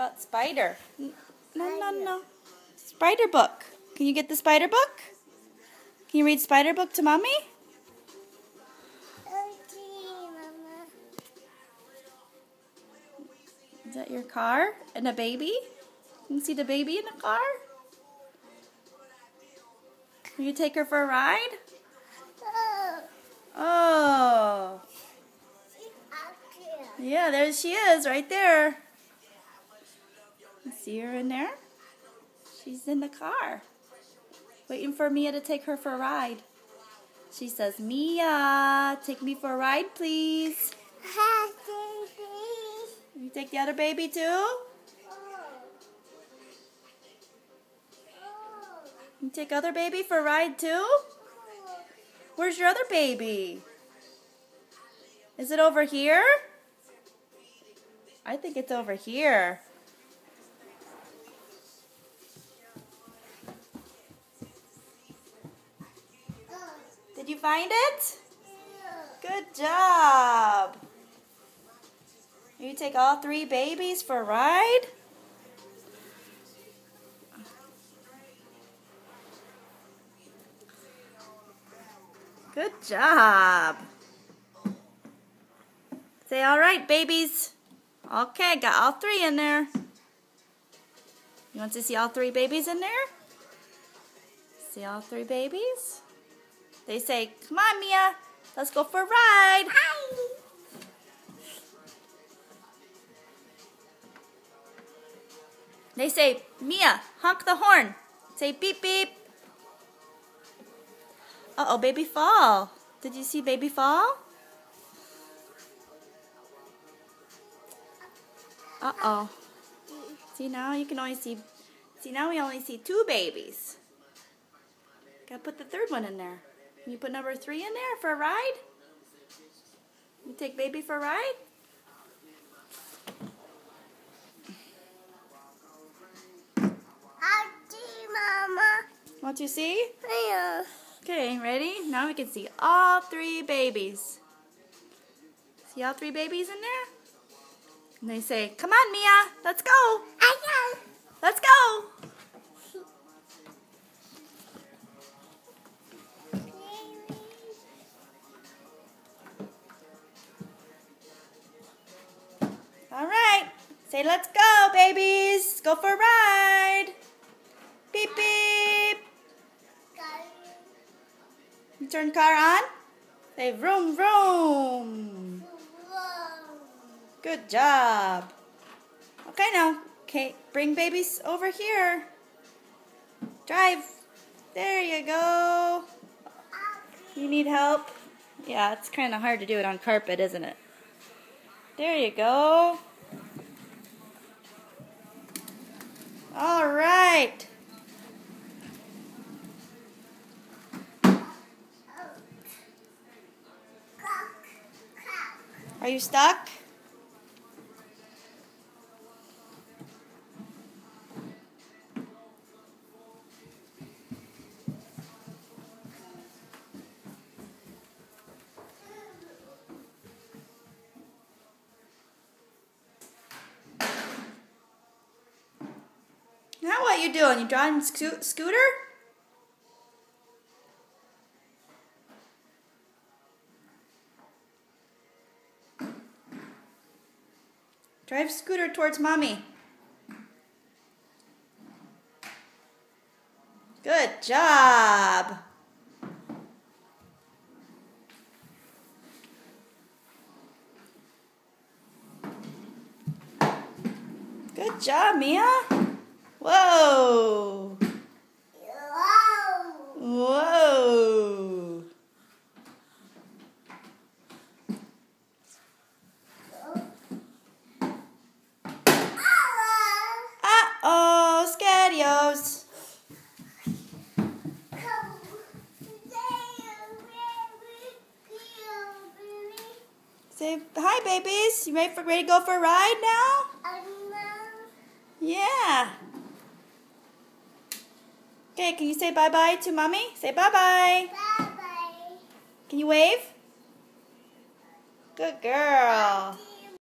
about spider? No. Spider book. Can you get the spider book? Can you read spider book to mommy? Okay, Mama. Is that your car and a baby? Can you see the baby in the car? Will you take her for a ride? Oh. Yeah, there she is, right there. You see her in there? She's in the car, waiting for Mia to take her for a ride. She says, Mia, take me for a ride, please. You take the other baby too? You take other baby for a ride too? Where's your other baby? Is it over here? I think it's over here. Did you find it? Good job. You take all 3 babies for a ride? Good job. Say, all right, babies. Okay, got all 3 in there. You want to see all 3 babies in there? See all 3 babies? They say, come on, Mia, let's go for a ride. Hi. They say, Mia, honk the horn. Say beep, beep. Uh-oh, baby fall. Did you see baby fall? Uh-oh. See, now you can only see now we only see 2 babies. Gotta put the 3rd one in there. Can you put number 3 in there for a ride? You take baby for a ride? Mama. Want to see? Yeah. Okay, ready? Now we can see all 3 babies. See all 3 babies in there? And they say, come on, Mia, let's go. I know. Let's go. All right. Say, let's go, babies. Go for a ride. Beep, beep. You turn car on. Say, vroom, vroom. Good job. Okay, now. Okay, bring babies over here. Drive. There you go. You need help? Yeah, it's kind of hard to do it on carpet, isn't it? There you go. All right. Are you stuck? Now what you doing? You driving scooter? Drive scooter towards mommy. Good job. Good job, Mia. Whoa. Whoa. Uh-oh, scarios. Say hi, babies. You ready to go for a ride now? Yeah. Okay, can you say bye-bye to mommy? Say bye-bye. Bye-bye. Can you wave? Good girl.